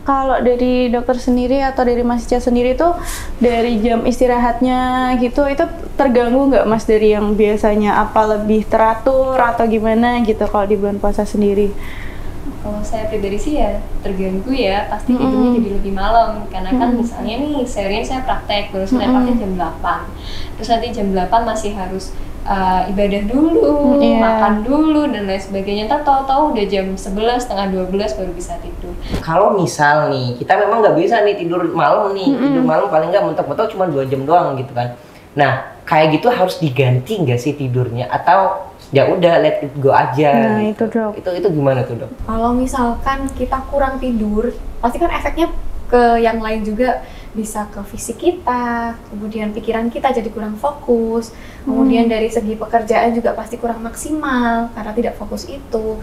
Kalau dari dokter sendiri atau dari Mas Ica sendiri tuh dari jam istirahatnya gitu itu terganggu nggak Mas dari yang biasanya, apa lebih teratur atau gimana gitu kalau di bulan puasa sendiri? Kalau saya pribadi sih ya terganggu ya, pasti tidurnya jadi lebih malam karena kan misalnya nih seharian saya praktek, baru saya praktek jam 8 terus nanti jam 8 masih harus ibadah dulu, makan dulu dan lain sebagainya. Ntar tahu-tahu udah jam 11, setengah 12 baru bisa tidur. Kalau misal nih, kita memang nggak bisa nih tidur malam nih, tidur malam paling nggak mentok-mentok cuma 2 jam doang gitu kan. Nah, kayak gitu harus diganti nggak sih tidurnya? Atau ya udah let it go aja? Nah gitu. itu dok. Itu gimana tuh dok? Kalau misalkan kita kurang tidur, pasti kan efeknya ke yang lain juga, bisa ke fisik kita, kemudian pikiran kita jadi kurang fokus, kemudian dari segi pekerjaan juga pasti kurang maksimal karena tidak fokus itu.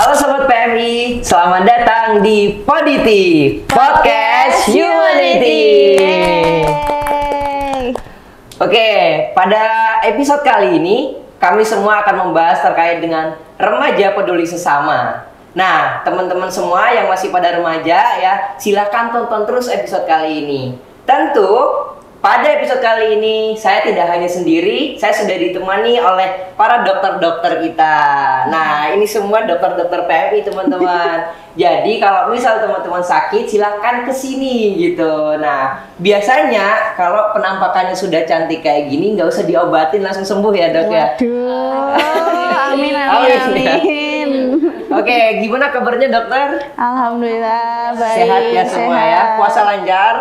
Halo Sobat PMI, selamat datang di Podity Podcast Humanity. Oke, pada episode kali ini kami semua akan membahas terkait dengan remaja peduli sesama. Nah, teman-teman semua yang masih pada remaja ya, silakan tonton terus episode kali ini. Tentu pada episode kali ini saya tidak hanya sendiri, saya sudah ditemani oleh para dokter-dokter kita. Nah, ini semua dokter-dokter PMI teman-teman. Jadi kalau misal teman-teman sakit silahkan kesini gitu. Nah, biasanya kalau penampakannya sudah cantik kayak gini nggak usah diobatin langsung sembuh ya dok ya. Waduh, amin amin amin. Oke, gimana kabarnya dokter? Alhamdulillah baik. Sehat ya semua ya, puasa lancar.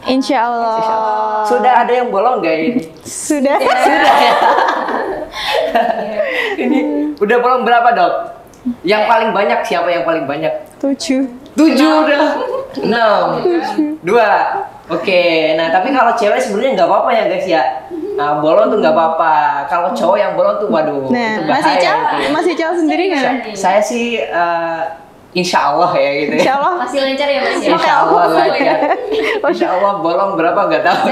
Insya Allah. Sudah ada yang bolong nggak ini? Sudah. Sudah ya. Ini udah bolong berapa dok? Yang paling banyak siapa yang paling banyak? 7. 7 udah. 6. 2. Oke. Nah tapi kalau cewek sebenarnya nggak apa-apa ya guys ya. Nah, bolong tuh nggak apa-apa. Kalau cowok yang bolong tuh waduh. Nah, itu bahaya. Mas Ica sendiri nggak? Saya sih Insya Allah ya gitu ya. Insya Allah. Masih lancar ya Mas? Insya Allah lancar. Insya Allah bolong berapa nggak tahu.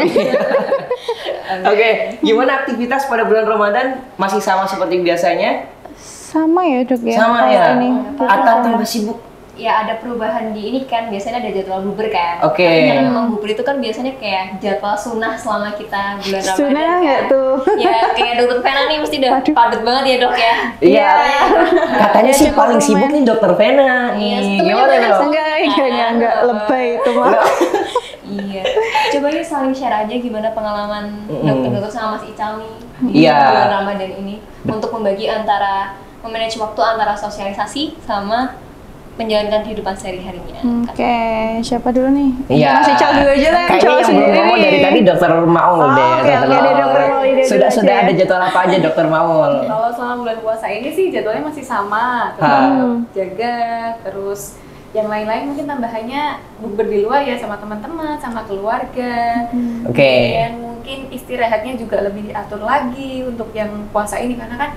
Oke, gimana aktivitas pada bulan Ramadan? Masih sama seperti biasanya? Sama ya dok ya. Sama kalau ya. Ini. Atau tambah sibuk? Ya ada perubahan di ini kan, biasanya ada jadwal bubur kan. Oke. Karena memang bubur itu kan biasanya kayak jadwal sunnah selama kita bulan Ramadan. Sunnah nggak kan? tuh? Ya kayak dokter Vena nih mesti udah padat banget ya dok ya. Iya. Katanya sih paling sibuk nih dokter Vena Iya, nih. setuju Gimana banget. dok? Enggak lebay itu mah. Iya. Coba yuk saling share aja gimana pengalaman dokter-dokter sama Mas Ical nih di Iya. bulan Ramadan ini untuk membagi antara memanage waktu antara sosialisasi sama menjalankan kehidupan sehari-harinya. Oke, siapa dulu nih? Iya. Masih Ical dulu aja lah, Kayaknya cowok yang belum sendiri ngomong dari nih. tadi dokter Maul deh. Oke, Dokter dari Maul. dokter Maul ide Sudah dulu sudah aja ada ya. jadwal apa aja dokter Maul? Kalau selama bulan puasa ini sih jadwalnya masih sama, tetap jaga, terus yang lain-lain mungkin tambahannya bukber di luar ya sama teman-teman, sama keluarga. Oke. Dan mungkin istirahatnya juga lebih diatur lagi untuk yang puasa ini karena kan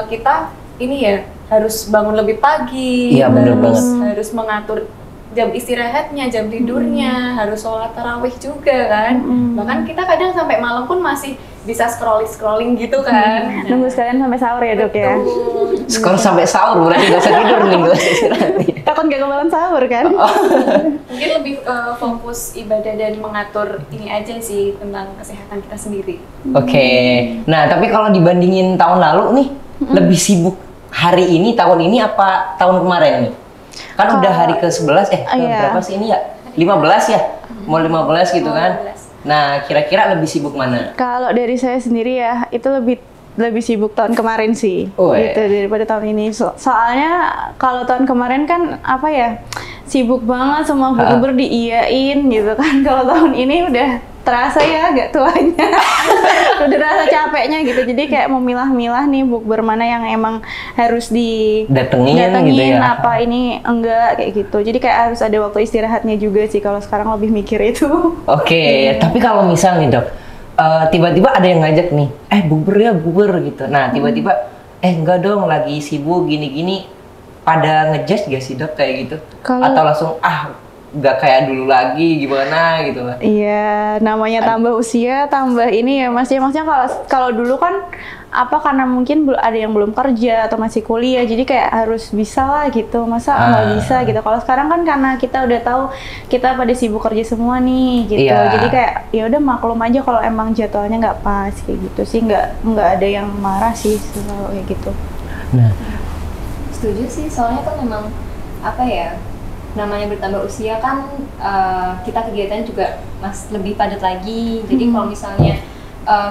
kita ini ya harus bangun lebih pagi, Iya, bener banget. harus mengatur jam istirahatnya, jam tidurnya, harus sholat tarawih juga kan. Bahkan kita kadang sampai malam pun masih bisa scrolling gitu kan. Nunggu sekalian sampai sahur ya dok ya. Skor sampai sahur berarti nggak usah tidur nih, nggak usah istirahat nih. Takut gak kebalan sahur kan? Mungkin lebih fokus ibadah dan mengatur ini aja sih tentang kesehatan kita sendiri. Oke. Nah tapi kalau dibandingin tahun lalu nih, lebih sibuk hari ini tahun ini apa tahun kemarin nih? Kan udah hari ke-11 iya. berapa sih ini ya? 15 ya? Mau 15 gitu kan? Nah, kira-kira lebih sibuk mana? Kalau dari saya sendiri ya, itu lebih sibuk tahun kemarin sih, gitu daripada tahun ini. Soalnya kalau tahun kemarin kan apa ya, sibuk banget semua bukber diiyain gitu kan. Kalau tahun ini udah terasa ya agak tuanya, udah terasa capeknya gitu. Jadi kayak memilah-milah nih bukber mana yang emang harus datengin gitu ya. Apa ini enggak kayak gitu. Jadi kayak harus ada waktu istirahatnya juga sih. Kalau sekarang lebih mikir itu. Oke, tapi kalau misal nih dok, tiba-tiba ada yang ngajak nih, bukber ya bukber gitu. Nah tiba-tiba enggak dong lagi sibuk gini-gini. pada ngejudge gak sih dok kayak gitu? Kalau- Atau langsung nggak kayak dulu lagi gimana gitu lah? Iya, namanya tambah usia, tambah ini ya Mas. Ya maksudnya kalau dulu kan karena mungkin ada yang belum kerja atau masih kuliah, jadi kayak harus bisa lah gitu. Masa nggak bisa gitu. Kalau sekarang kan karena kita udah tahu kita pada sibuk kerja semua nih gitu. Iya. Jadi kayak ya udah maklum aja kalau emang jadwalnya nggak pas kayak gitu sih. Nggak ada yang marah sih kalau kayak gitu. Nah, Setuju sih, soalnya kan memang apa ya, namanya bertambah usia kan kita kegiatan juga lebih padat lagi. Jadi kalau misalnya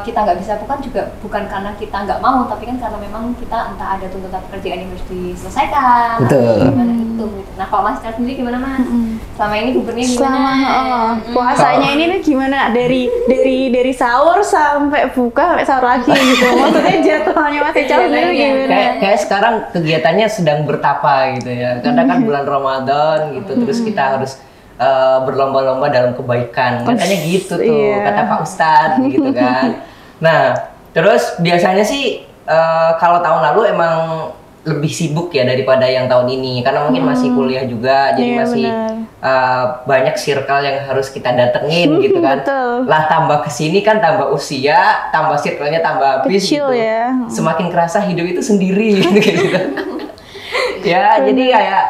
kita nggak bisa bukan karena kita nggak mau, tapi kan karena memang kita entah ada tuntutan pekerjaan yang harus diselesaikan, Betul. atau gimana itu. Gitu. Nah kalau Mas sendiri gimana Mas? Selama ini gubernya gimana? Puasanya ini nih gimana dari sahur sampai buka sampai sahur lagi gitu. Maksudnya jadwalnya masih jauh gitu gimana? kayak sekarang kegiatannya sedang bertapa gitu ya. Karena kan bulan Ramadan gitu, terus kita harus berlomba-lomba dalam kebaikan. Katanya gitu tuh, Iya. kata Pak Ustadz gitu kan. Nah, terus biasanya sih kalau tahun lalu emang lebih sibuk ya daripada yang tahun ini. Karena mungkin masih kuliah juga, jadi Iya, masih benar. banyak circle yang harus kita datengin gitu kan. Betul. Lah tambah kesini kan tambah usia, tambah circle-nya tambah habis Kecil gitu. ya. Semakin kerasa hidup itu sendiri gitu kan. Ya, jadi kayak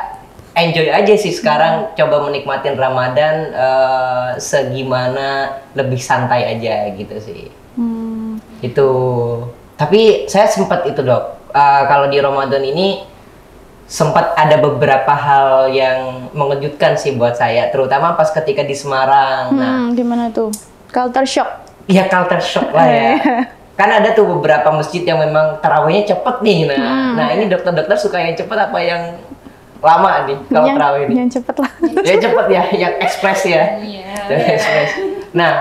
enjoy aja sih sekarang, coba menikmatin Ramadan segimana lebih santai aja gitu sih. Itu. Tapi saya sempat itu dok, kalau di Ramadan ini sempat ada beberapa hal yang mengejutkan sih buat saya, terutama pas ketika di Semarang. Nah, Gimana tuh? Culture shock. ya culture shock lah ya. Kan ada tuh beberapa masjid yang memang tarawihnya cepet nih. Nah ini dokter-dokter suka yang cepet apa yang lama nih kalau tarawih ini? Yang cepet lah. Ya cepet ya, yang ekspres ya. Iya. Yang ekspres. Nah,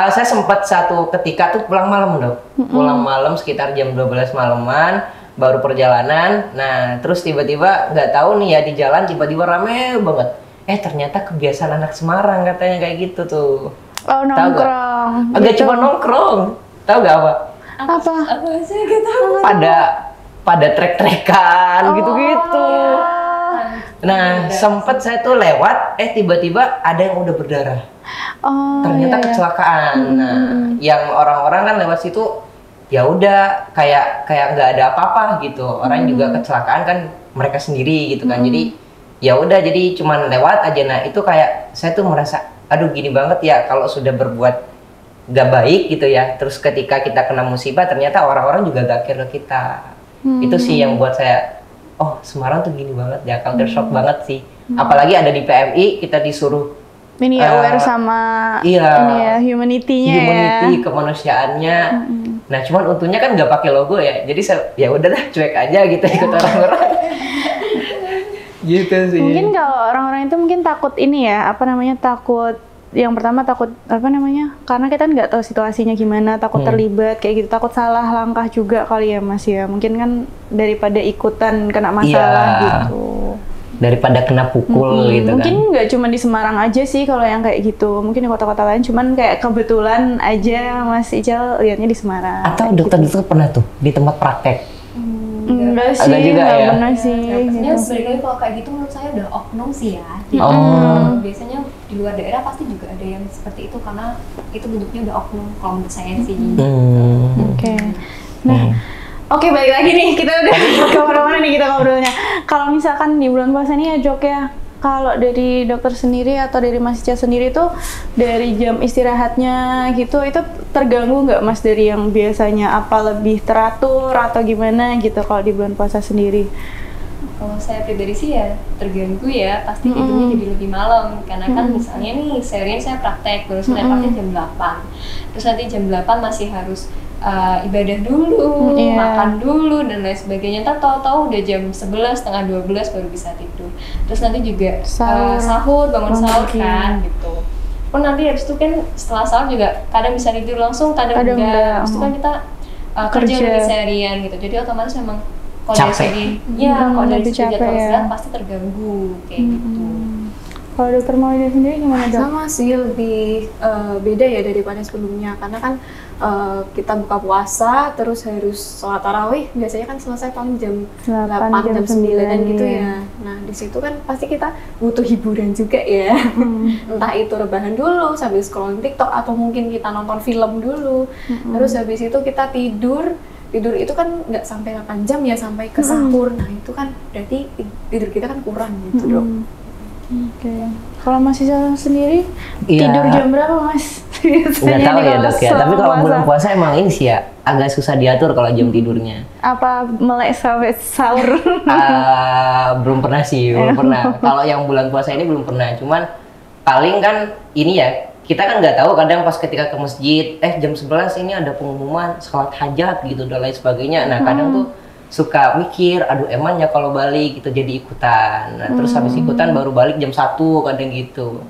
saya sempat satu ketika tuh pulang malam dok. Pulang malam sekitar jam 12 malaman, baru perjalanan. Nah, terus tiba-tiba nggak tahu nih ya di jalan tiba-tiba rame banget. Ternyata kebiasaan anak Semarang katanya kayak gitu tuh. Oh, nongkrong. Agak Gitu. cuma nongkrong. Tahu gak apa? Apa? Apa sih gitu? Pada trek-trekan Oh, gitu-gitu. Nah, sempet saya tuh lewat, tiba-tiba ada yang udah berdarah. Oh, Ternyata iya. kecelakaan. Nah, yang orang-orang kan lewat situ ya udah kayak nggak ada apa-apa gitu. Orang juga kecelakaan kan mereka sendiri gitu kan. Jadi ya udah, jadi cuman lewat aja. Nah, itu kayak saya tuh merasa aduh gini banget ya kalau sudah berbuat gak baik gitu ya. Terus ketika kita kena musibah ternyata orang-orang juga gak care ke kita. Itu sih yang buat saya, oh Semarang tuh gini banget ya, culture shock banget sih. Apalagi ada di PMI, kita disuruh Ini aware sama iya, ini ya, humanity-nya humanity, ya. kemanusiaannya. Nah cuman untungnya kan nggak pakai logo ya, jadi ya udahlah cuek aja gitu ikut orang-orang. Gitu sih. Mungkin kalau orang-orang itu mungkin takut ini ya, takut yang pertama takut karena kita nggak tahu situasinya gimana, takut terlibat kayak gitu, takut salah langkah juga kali ya Mas ya. Mungkin kan daripada ikutan kena masalah gitu. Daripada kena pukul gitu Mungkin kan. nggak cuma di Semarang aja sih kalau yang kayak gitu, mungkin di kota-kota lain, cuman kayak kebetulan aja Mas Ical lihatnya di Semarang. Atau kayak dokter-dokter pernah tuh di tempat praktek. Enggak sih, Ada juga nggak ya? pernah sih. Biasanya Gitu. sebenarnya kalau kayak gitu menurut saya udah oknum sih ya. Jadi, Oh. biasanya di luar daerah pasti juga ada yang seperti itu karena itu bentuknya udah oknum kalau menurut saya sih. Oke. Nah, oke, balik lagi nih, kita udah kemana-mana nih kita ngobrolnya. Kalau misalkan di bulan puasa nih ya Jok ya, kalau dari dokter sendiri atau dari Mas Ica sendiri tuh dari jam istirahatnya gitu, itu terganggu nggak Mas dari yang biasanya, apa lebih teratur atau gimana gitu kalau di bulan puasa sendiri? Kalau saya pribadi sih ya terganggu ya, pasti tidurnya jadi lebih malam karena kan misalnya nih seharian saya praktek, baru selesai praktek jam 8, terus nanti jam 8 masih harus ibadah dulu, makan dulu dan lain sebagainya. Ntar tahu-tahu udah jam 11, setengah 12 baru bisa tidur. Terus nanti juga sahur, bangun sahur kan gitu. Pun nanti habis itu kan setelah sahur juga kadang bisa tidur langsung, kadang enggak. Habis itu kan kita kerja lagi seharian gitu. Jadi otomatis memang kalau dari segi kalau dari segi jadwal istirahat pasti terganggu kayak gitu. Kalau dokter Maulida sendiri gimana dok? Sama sih, lebih beda ya daripada sebelumnya, karena kan kita buka puasa terus harus sholat tarawih, biasanya kan selesai paling jam 8, jam 9-an gitu ya. Nah di situ kan pasti kita butuh hiburan juga ya. Entah itu rebahan dulu sambil scrolling TikTok, atau mungkin kita nonton film dulu. Terus habis itu kita tidur itu kan nggak sampai 8 jam ya, sampai ke sahur. Nah itu kan berarti tidur kita kan kurang gitu dok. Oke. Kalau masih sendiri tidur jam berapa mas? Nggak tahu ya dok ya. Tapi kalau bulan puasa emang ini sih ya agak susah diatur kalau jam tidurnya. Apa melek sampai sahur? Belum pernah sih, belum pernah. Kalau yang bulan puasa ini belum pernah. Cuman paling kan ini ya, kita kan nggak tahu kadang pas ketika ke masjid, jam 11 ini ada pengumuman sholat hajat gitu dan lain sebagainya. Nah kadang tuh suka mikir, aduh emangnya kalau balik gitu jadi ikutan. Nah, terus habis ikutan baru balik jam 1 kadang gitu.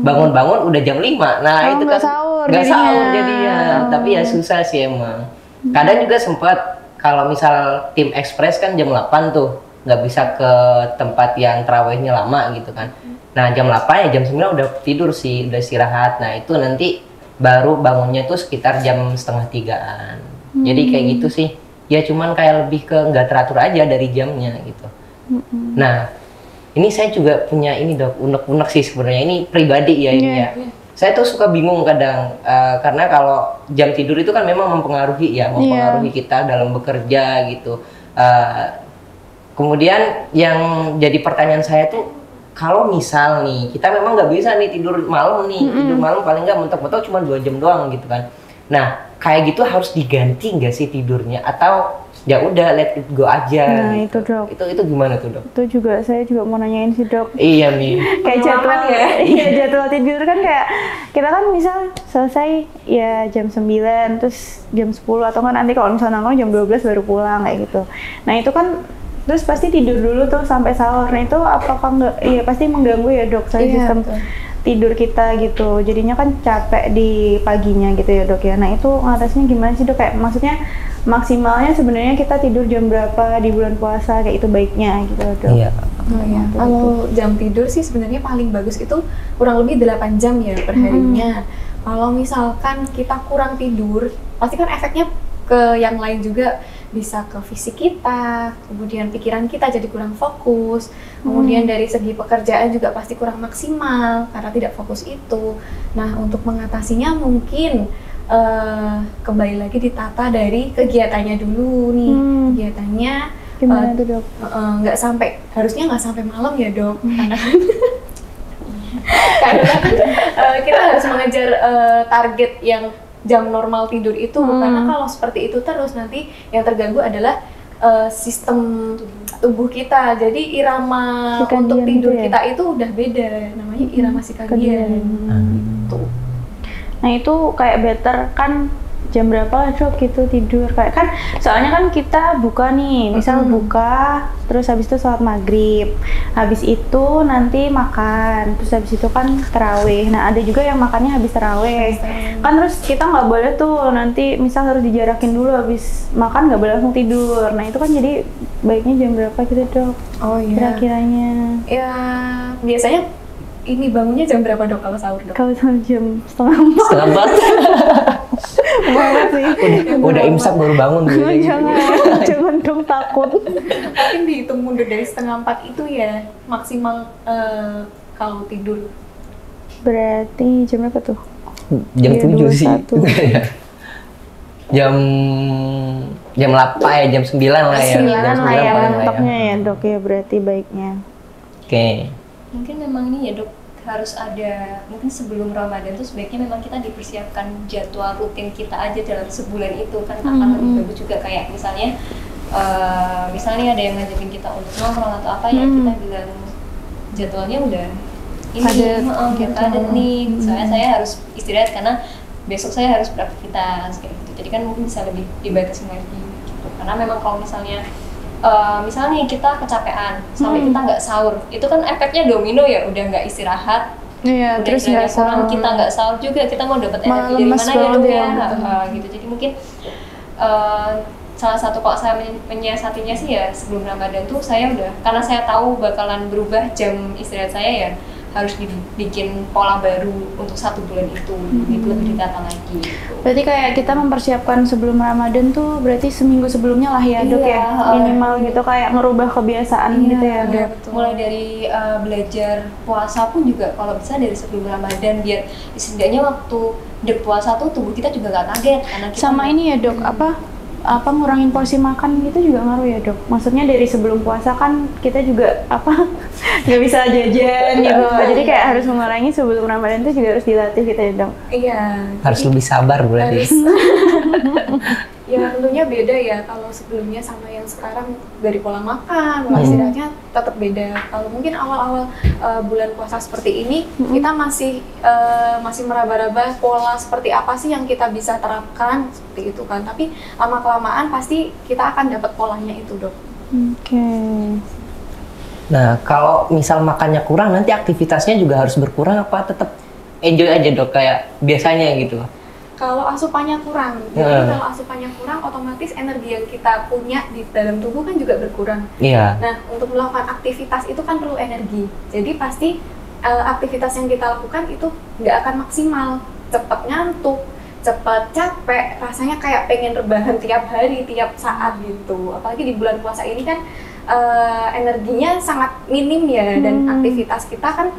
Bangun-bangun udah jam 5. Nah, itu kan nggak sahur jadinya. Tapi ya susah sih emang. Kadang juga sempat kalau misal tim ekspres kan jam 8 tuh, nggak bisa ke tempat yang terawihnya lama gitu kan. Nah, jam 8 ya jam 9 udah tidur sih, udah istirahat. Nah, itu nanti baru bangunnya tuh sekitar jam 2:30-an. Jadi kayak gitu sih. Ya cuman kayak lebih ke nggak teratur aja dari jamnya gitu. Nah ini saya juga punya ini dok, unek-unek sih sebenarnya, ini pribadi ya ini ya. Saya tuh suka bingung kadang karena kalau jam tidur itu kan memang mempengaruhi ya, mempengaruhi kita dalam bekerja gitu. Kemudian yang jadi pertanyaan saya tuh, kalau misal nih kita memang nggak bisa nih tidur malam nih, tidur malam paling nggak mentok-mentok cuma 2 jam doang gitu kan. Nah kayak gitu harus diganti nggak sih tidurnya, atau ya udah let it go aja? Nah gitu. itu dok. Itu gimana tuh dok? Itu juga saya juga mau nanyain sih dok. Iya nih. Kayak jadwal ya. Iya jadwal tidur kan kayak kita kan misal selesai ya jam 9 terus jam 10 atau kan nanti kalau misalnya nongkrong jam 12 baru pulang kayak gitu. Nah itu kan terus pasti tidur dulu tuh sampai sahur. Nah itu apakah nggak? Iya pasti mengganggu ya dok sistem tidur kita gitu, jadinya kan capek di paginya gitu ya dok ya. Nah itu ngatasinnya gimana sih dok? Kayak maksudnya maksimalnya sebenarnya kita tidur jam berapa di bulan puasa kayak itu baiknya gitu dok? Iya. Kalau jam tidur sih sebenarnya paling bagus itu kurang lebih 8 jam ya per harinya. Kalau misalkan kita kurang tidur, pasti kan efeknya ke yang lain juga, bisa ke fisik kita, kemudian pikiran kita jadi kurang fokus, kemudian dari segi pekerjaan juga pasti kurang maksimal karena tidak fokus itu. Nah untuk mengatasinya mungkin kembali lagi ditata dari kegiatannya dulu nih. Kegiatannya gimana tuh dok? Harusnya nggak sampai malam ya dok, karena kita harus mengejar target yang jam normal tidur itu, karena kalau seperti itu terus nanti yang terganggu adalah sistem tubuh kita. Jadi irama untuk tidur kita itu udah beda, namanya irama sikadian. Gitu. Nah itu kayak better kan jam berapa lah dok gitu tidur, kayak kan soalnya kan kita buka nih, misal buka terus habis itu sholat maghrib, habis itu nanti makan, terus habis itu kan tarawih. Nah ada juga yang makannya habis tarawih kan, terus kita nggak boleh tuh nanti misal harus dijarakin dulu, habis makan nggak boleh langsung tidur. Nah itu kan jadi baiknya jam berapa gitu dok? Oh iya, kira-kiranya ya biasanya ini bangunnya jam berapa dok kalau sahur dok? Kalau sahur jam 3:30. 3:30? Banget sih. Udah imsak baru bangun gitu. Jangan dong, takut. Mungkin dihitung mundur dari 3:30 itu ya maksimal kalau tidur. Berarti jam berapa tuh? Jam 7 sih. jam 8 ya, jam 9 lah ya. 9 lah ya mentoknya ya dok ya, berarti baiknya. Oke. Mungkin memang ini ya dok, harus ada, mungkin sebelum Ramadan tuh sebaiknya memang kita dipersiapkan jadwal rutin kita aja dalam sebulan itu kan, akan lebih bagus juga. Kayak misalnya misalnya ada yang ngajakin kita untuk nongkrong atau apa, ya kita bilang jadwalnya udah ini ada nih, soalnya saya harus istirahat karena besok saya harus beraktivitas kayak gitu. Jadi kan mungkin bisa lebih dibatasi lagi gitu. Karena memang kalau misalnya misalnya kita kecapean sampai kita nggak sahur, itu kan efeknya domino ya, udah nggak istirahat, udah terus nggak sahur, kita nggak sahur juga, kita mau dapat energi dari mana ya dok ya, gitu. Jadi mungkin salah satu kok saya menyiasatinya sih ya sebelum Ramadan tuh saya udah, karena saya tahu bakalan berubah jam istirahat saya ya, harus dibikin pola baru untuk 1 bulan itu, gitu lebih ditata lagi. Gitu. Berarti kayak kita mempersiapkan sebelum Ramadan tuh berarti seminggu sebelumnya lah ya dok ya, minimal gitu kayak merubah kebiasaan gitu ya dok. Mulai dari belajar puasa pun juga kalau bisa dari sebelum Ramadan, biar setidaknya waktu puasa tuh tubuh kita juga nggak kaget karena kita sama ini ya dok, apa ngurangin porsi makan gitu juga ngaruh ya dok? Maksudnya dari sebelum puasa kan kita juga nggak bisa jajan gitu, jadi kayak harus mengurangi sebelum Ramadan itu juga harus dilatih gitu ya dok? Iya. Harus lebih sabar berarti. Ya tentunya beda ya kalau sebelumnya sama yang sekarang, dari pola makan, pola istirahatnya tetap beda. Kalau mungkin awal-awal bulan puasa seperti ini kita masih meraba-raba pola seperti apa sih yang kita bisa terapkan seperti itu kan. Tapi lama-kelamaan pasti kita akan dapat polanya itu dok. Oke. Nah, kalau misal makannya kurang, nanti aktivitasnya juga harus berkurang apa tetap enjoy aja dok kayak biasanya gitu? Kalau asupannya kurang, jadi kalau asupannya kurang, otomatis energi yang kita punya di dalam tubuh kan juga berkurang. Iya. Nah, untuk melakukan aktivitas itu kan perlu energi. Jadi pasti aktivitas yang kita lakukan itu nggak akan maksimal, cepat ngantuk, cepat capek, rasanya kayak pengen rebahan tiap hari, tiap saat gitu. Apalagi di bulan puasa ini kan energinya sangat minim ya, dan aktivitas kita kan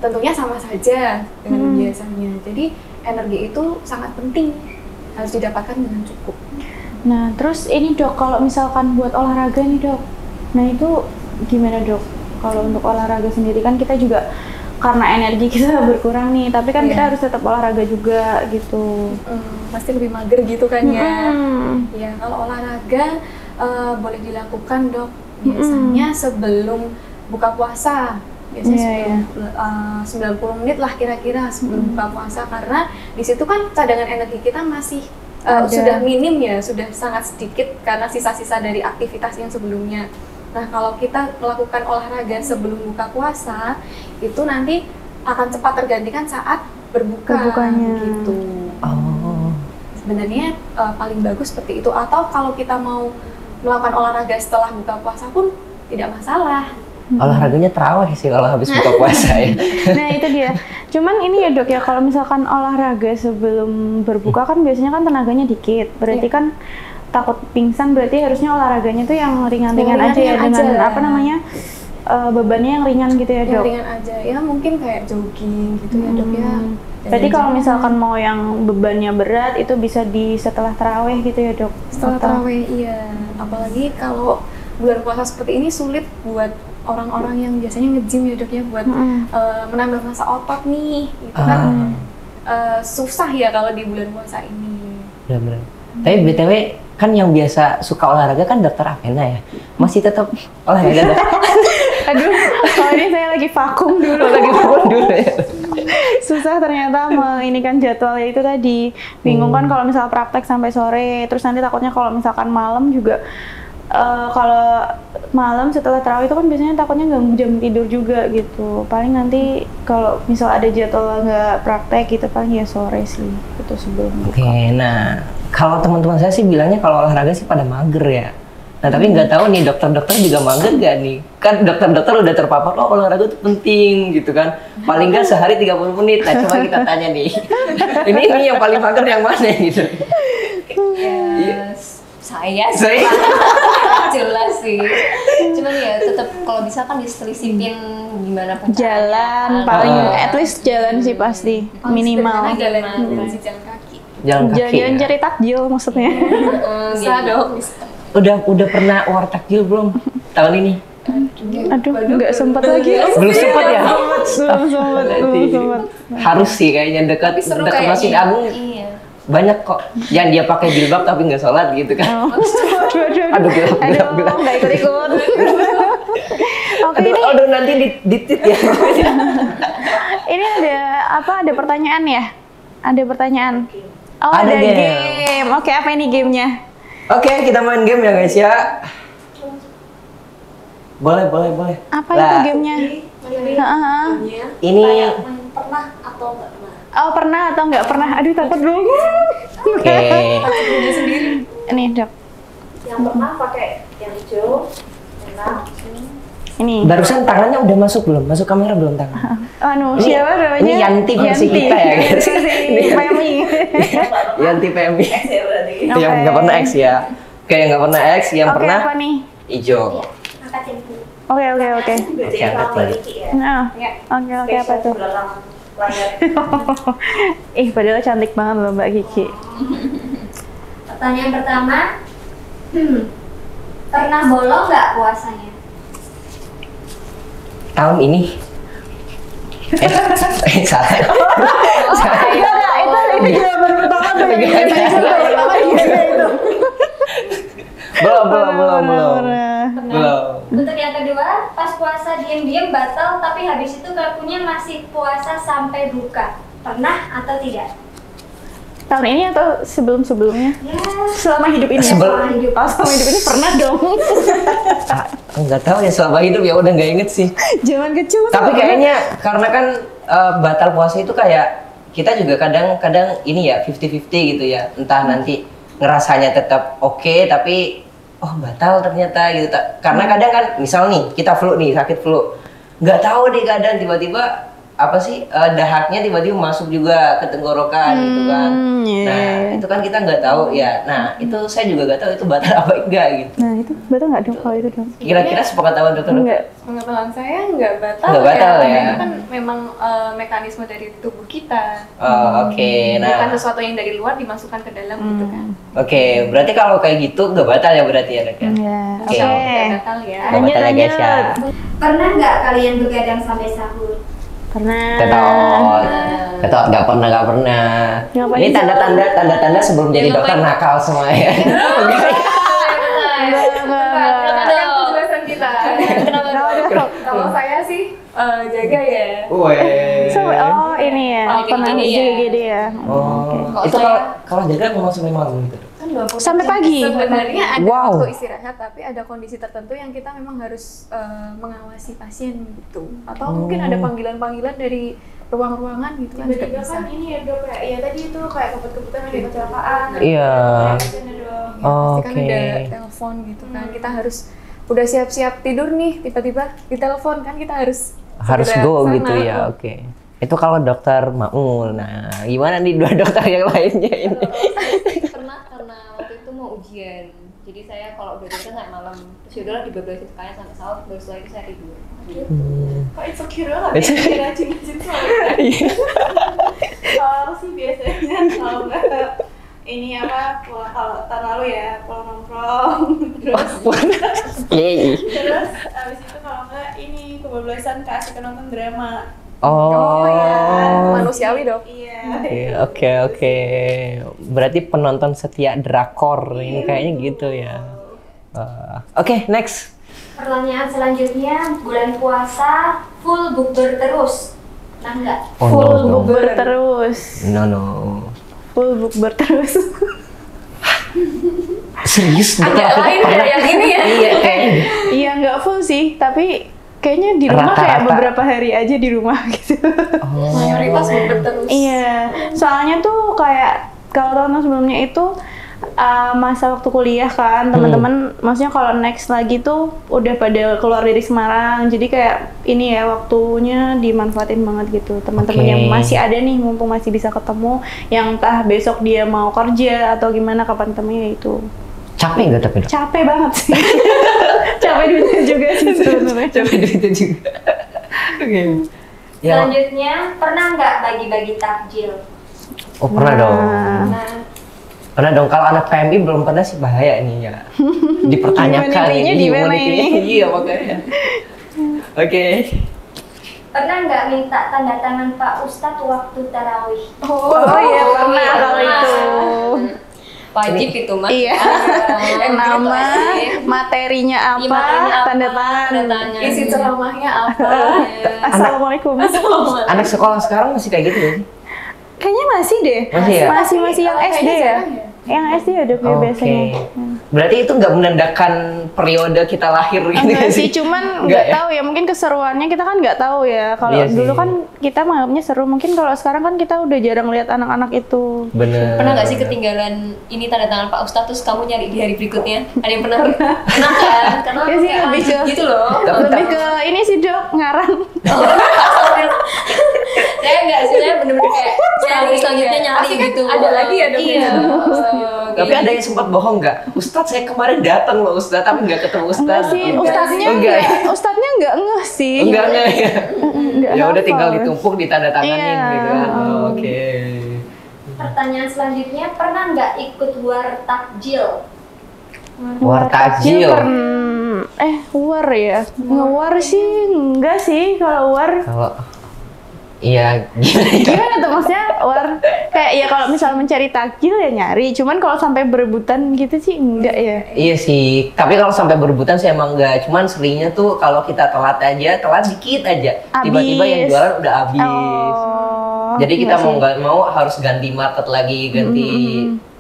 tentunya sama saja dengan biasanya. Jadi energi itu sangat penting, harus didapatkan dengan cukup. Nah terus ini dok, kalau misalkan buat olahraga nih dok, nah itu gimana dok? Kalau untuk olahraga sendiri kan kita juga karena energi kita berkurang nih, tapi kan kita harus tetap olahraga juga gitu. Pasti lebih mager gitu kan ya. Ya kalau olahraga boleh dilakukan dok, biasanya sebelum buka puasa. Biasanya 90 menit lah kira-kira sebelum buka puasa, karena di situ kan cadangan energi kita masih sudah minim ya, sudah sangat sedikit karena sisa-sisa dari aktivitas yang sebelumnya. Nah kalau kita melakukan olahraga sebelum buka puasa, itu nanti akan cepat tergantikan saat berbukanya gitu. Sebenarnya paling bagus seperti itu, atau kalau kita mau melakukan olahraga setelah buka puasa pun tidak masalah. Olahraganya terawih sih kalau habis buka puasa ya. Nah itu dia. Cuman ini ya dok ya, kalau misalkan olahraga sebelum berbuka kan biasanya kan tenaganya dikit. Berarti kan takut pingsan, berarti harusnya olahraganya tuh yang ringan-ringan aja ya, dengan apa namanya bebannya yang ringan gitu ya dok. Yang ringan aja, ya mungkin kayak jogging gitu ya dok ya. Berarti kalau misalkan mau yang bebannya berat itu bisa di setelah taraweh gitu ya dok? Setelah taraweh iya. Apalagi kalau bulan puasa seperti ini sulit buat orang-orang yang biasanya nge-gym ya dok ya, buat menambah massa otot nih, itu kan susah ya kalau di bulan puasa ini. Benar-benar. Tapi BTW kan yang biasa suka olahraga kan dokter Avena ya, masih tetap olahraga dok? Aduh, kalau ini saya lagi vakum dulu ya. Susah ternyata ini kan jadwalnya itu tadi, bingung kan kalau misal praktek sampai sore, terus nanti takutnya kalau misalkan malam juga. Kalau malam setelah tarawih itu kan biasanya takutnya ganggu jam tidur juga gitu. Paling nanti kalau misal ada jadwal nggak praktek gitu paling ya sore sih itu sebelum buka. Oke, nah kalau teman-teman saya sih bilangnya kalau olahraga sih pada mager ya. Nah tapi nggak tahu nih dokter-dokter juga mager nggak nih? Kan dokter-dokter udah terpapar, oh olahraga itu penting gitu kan. Paling nggak sehari 30 menit. Nah coba kita tanya nih, ini yang paling mager yang mana gitu? Saya jelas sih, cuman ya tetap kalau bisa kan diselisipin gimana pun jalan paling at least jalan sih pasti minimal. Jalan kaki. Jalan cari takjil maksudnya. Bisa dong. Udah pernah war takjil belum tahun ini? Aduh, nggak sempat lagi. Belum sempat ya? Belum sempat. Harus sih kayaknya dekat Masjid Agung. Banyak kok yang dia pakai jilbab tapi nggak sholat gitu kan. Aduh gelap. Nggak ikut-ikut. Oke, aduh nanti ditit ya. Ini ada pertanyaan ya? Ada pertanyaan. Oh, ada game. Oke, apa ini gamenya? Oke, kita main game ya guys ya. Boleh. Apa itu gamenya? Ini pernah atau nggak pernah? Oh, pernah atau nggak pernah? Aduh, takut dong. Oke. Ini dok. Yang pernah pakai yang hijau, merah, Ini. Barusan tangannya udah masuk belum? Masuk kamera belum tangan? Siapa namanya? Ini Yanti versi kita ya guys. Ini PMI. Yanti PMI. X ya berarti. Yang nggak pernah X ya. Kayak nggak pernah X, yang Oke, pernah apa nih? hijau. Angkat yang dulu. Oke. Oke, Oke, Mbak Kiki ya. Nah, Ya. oke apa tuh? Belakang layar. Padahal cantik banget loh Mbak Kiki. Pertanyaan pertama, pernah bolong nggak puasanya? Tahun ini. Salah. Itu jawaban pertama tuh yang itu. Belum. Untuk yang kedua, pas puasa diam-diam batal tapi habis itu ngakunya masih puasa sampai buka. Pernah atau tidak? Tahun ini atau sebelum-sebelumnya? Ya, Selama hidup ini. Selama hidup. Selama hidup ini pernah dong. Nggak tahu ya selama hidup ya udah nggak inget sih. Zaman kecil. Tapi kayaknya karena kan batal puasa itu kayak kita juga kadang-kadang ini ya 50-50 gitu ya. Entah nanti ngerasanya tetap oke, tapi batal ternyata gitu. Karena kadang kan misal nih kita flu nih, sakit flu. Nggak tahu deh kadang tiba-tiba dahaknya tiba-tiba masuk juga ke tenggorokan gitu kan. Nah, itu kan kita nggak tahu ya. Nah, itu saya juga nggak tahu itu batal apa enggak gitu. Nah, itu betul nggak dong kalau itu dong? Kira-kira sepengetahuan dokter? Enggak. Pengetahuan saya nggak batal, Nggak batal ya? Itu kan memang mekanisme dari tubuh kita. Oke. Bukan Nah, sesuatu yang dari luar dimasukkan ke dalam gitu kan. oke. Berarti kalau kayak gitu nggak batal ya berarti ya dok ya? Iya. Oke. Nggak batal ya. Nggak batal ya guys ya. Pernah nggak kalian begadang sampai sahur? Pernah. Ketok nggak pernah. Ngapain Ini sih? tanda-tanda sebelum jadi dokter nakal semua ya. Penjelasan kita. Kalau saya sih jaga ya. Ini ya. Pernah GGD ya. Oh, itu kalau jaga memang sampai malam gitu. Kan 24 Sampai jam. pagi. Sebenarnya ada Wow. waktu istirahat, tapi ada kondisi tertentu yang kita memang harus mengawasi pasien gitu. Atau mungkin ada panggilan-panggilan dari ruang-ruangan gitu kan. Tiba-tiba juga kan bisa. ini ya dok, ya tadi itu kayak kebut-kebutan ada kecelakaan. Iya. Pasti kan ada dong. Ya, pasti kan Oke. ada telepon gitu kan. Kita harus udah siap-siap tidur nih, tiba-tiba ditelepon kan kita harus segera Go kesana. gitu ya. Oke. Itu kalau dokter Maul. Nah, gimana nih dua dokter yang lainnya ini? Pernah karena waktu itu mau ujian, jadi saya kalau udah tidur nggak malam, terus yaudahlah dibablasin sekalian sampai sahur, baru setelah itu saya tidur. Kok insecure banget ya? Kira rajin-rajin Kalau sih biasanya kalau nggak ini apa, kalau tahun lalu ya pulang nongkrong terus abis itu kalau nggak ini kebablasan keasikan nonton drama. Oh, Manusiawi dok. Iya. Oke. Berarti penonton setia drakor ini kayaknya gitu ya. Oke, next. Pertanyaan selanjutnya, bulan puasa full bukber terus? Nah enggak? Full bukber terus. No. Full bukber terus. Serius? Agak lain ya yang ini ya. Iya, kayaknya. Iya nggak full sih, tapi kayaknya di rumah kayak Rata-rata. beberapa hari aja di rumah gitu. Mayoritas bukber terus. Iya, soalnya tuh kayak kalau tahun sebelumnya itu masa waktu kuliah kan teman-teman, maksudnya kalau next lagi tuh udah pada keluar dari Semarang, jadi kayak ini ya waktunya dimanfaatin banget gitu. Teman-teman Oke. yang masih ada nih, mumpung masih bisa ketemu, yang entah besok dia mau kerja atau gimana kapan temunya itu. Capek nggak tapi dok? Capek banget sih. Capek duitnya juga sih sebenarnya. Capek duitnya juga. Oke. Ya. Selanjutnya, pernah nggak bagi-bagi takjil? Oh pernah dong. Nah, Pernah dong. Kalau anak PMI belum pernah sih bahaya ini ya. Dipertanyakan Immunity-nya di mana ini? Iya makanya. Oke. pernah nggak minta tanda tangan Pak Ustadz waktu tarawih? Oh iya pernah kalau itu. Wajib itu mah. Iya. Nama, materinya apa, Iya, materinya apa, tanda tangan. tanda tangan. Isi ceramahnya apa? Assalamualaikum. Anak sekolah sekarang masih kayak gitu ya? Kayaknya masih deh. Masih ya? Masih yang SD ya. Yang SD ada P biasanya. Berarti itu nggak menandakan periode kita lahir gitu Enggak sih? sih, cuman Nggak nggak ya? tahu ya, mungkin keseruannya kita kan nggak tahu ya. Kalau Iya dulu sih. kan kita menganggapnya seru, mungkin kalau sekarang kan kita udah jarang lihat anak-anak itu. Bener. Pernah nggak sih ketinggalan ini tanda tangan Pak Ustadz terus kamu nyari di hari berikutnya? Ada yang pernah? Pernah kan? Karena Iya sih, kayak lebih ke- gitu loh. Lebih ke ini sih Dok, ngarang. Saya nggak sih, saya bener-bener kayak Nyari, selanjutnya iya. nyari Pasti kan gitu. ada lagi ya, Dok, Iya. Tapi ada yang sempat bohong nggak? Ustadz saya kemarin datang loh Ustadz, tapi nggak ketemu Enggak Ustadz. sih, Gitu. ustadznya Oh, enggak. enggak, ustadznya enggak ngeh sih. Enggak ya. Enggak Ya udah hafal. tinggal ditumpuk ditandatanganin Iya. gitu kan. Oh, oke. Pertanyaan selanjutnya, pernah nggak ikut war takjil? War takjil. War ya? Nge-war sih enggak sih kalau war. Kalau iya gimana ya? Gimana tuh maksudnya war? Kayak ya kalau misal mencari takjil ya nyari, cuman kalau sampai berebutan gitu sih enggak ya. Iya sih, tapi kalau sampai berebutan sih emang enggak. Cuman seringnya tuh kalau kita telat dikit aja, tiba-tiba yang Habis. jualan udah habis. Oh. Jadi kita enggak mau sih. nggak mau harus ganti market lagi, ganti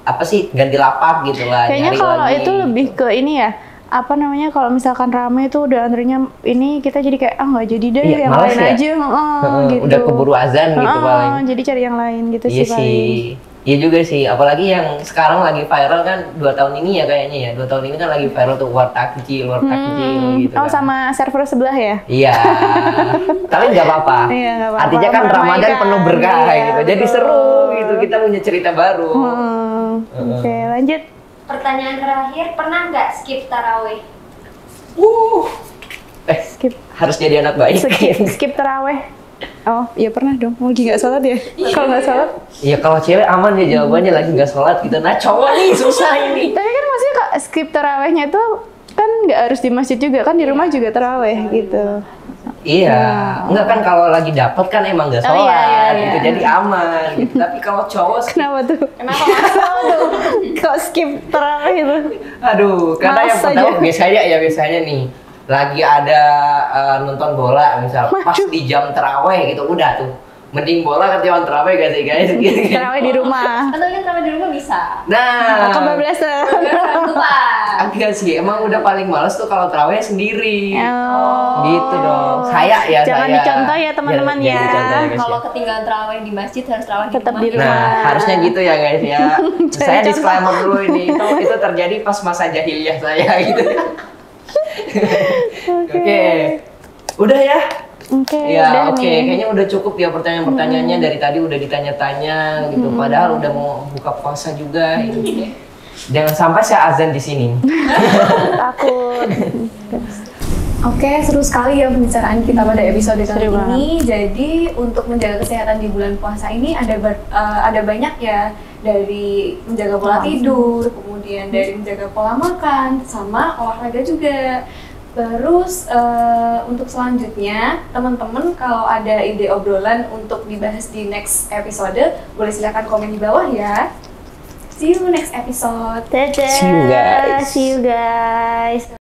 apa sih, ganti lapak gitu lah. Kayaknya nyari kalau lagi. itu lebih ke ini ya, apa namanya, kalau misalkan rame itu udah antrinya ini, kita jadi kayak nggak jadi deh, Iya, yang males lain ya. aja. Gitu. Udah keburu azan gitu Heeh, paling. jadi cari yang lain gitu Iya sih paling. sih. Iya juga sih, apalagi yang sekarang lagi viral kan 2 tahun ini ya kayaknya ya. 2 tahun ini kan lagi viral tuh war takjil gitu Oh, kan. sama server sebelah ya? Iya. Tapi nggak apa-apa. Iya, nggak apa-apa. Artinya kan Ramadan Meramaikan. penuh berkah Iya, gitu. Jadi betul. seru gitu, kita punya cerita baru. Oke, lanjut. Pertanyaan terakhir, pernah nggak skip taraweh? Skip. Harus jadi anak baik. Skip teraweh. Oh, iya pernah dong. Lagi nggak sholat ya? Kalau nggak sholat. Iya kalau cewek aman ya jawabannya, lagi nggak sholat gitu. Nah cowok nih susah ini. Tapi kan maksudnya kak, skip terawehnya itu kan nggak harus di masjid juga, kan di rumah juga teraweh gitu. Iya, enggak kan kalau lagi dapet kan emang nggak Oh, sholat iya, iya, gitu, iya. jadi aman gitu. Tapi kalau cowok Kenapa tuh? Kenapa tuh? Kok skip teraweh itu? aduh, karena yang Males pertama aja. biasanya nih lagi ada nonton bola misal pas di jam terawih gitu, udah tuh mending bola ketimbang terawih gak sih guys gitu. Teraweh di rumah. Atau kan terawih di rumah bisa. Nah, Kebablasan. Lupa. agak sih emang udah paling males tuh kalau terawih sendiri. Oh. Gitu dong. Saya ya Jangan saya. dicontoh ya, teman-teman Jangan ya. dicontoh ya, guys, Kalau ya. ketinggalan terawih di masjid harus terawih Tetap di di rumah. rumah. Nah, harusnya gitu ya guys ya. Saya contoh. disclaimer dulu ini. Itu terjadi pas masa jahiliyah saya gitu. Oke. Udah ya? Oke, Ya, udah oke. nih. Kayaknya udah cukup ya pertanyaan-pertanyaannya, dari tadi udah ditanya-tanya gitu. Padahal udah mau buka puasa juga ini. Jangan sampai saya azan di sini. Takut. Oke, seru sekali ya pembicaraan kita pada episode kali Seru banget. ini. Jadi untuk menjaga kesehatan di bulan puasa ini ada banyak ya, dari menjaga pola tidur, kemudian dari menjaga pola makan, sama olahraga juga. Terus untuk selanjutnya teman-teman kalau ada ide obrolan untuk dibahas di next episode, boleh silakan komen di bawah ya. See you next episode. Dadah. See you, guys. See you guys.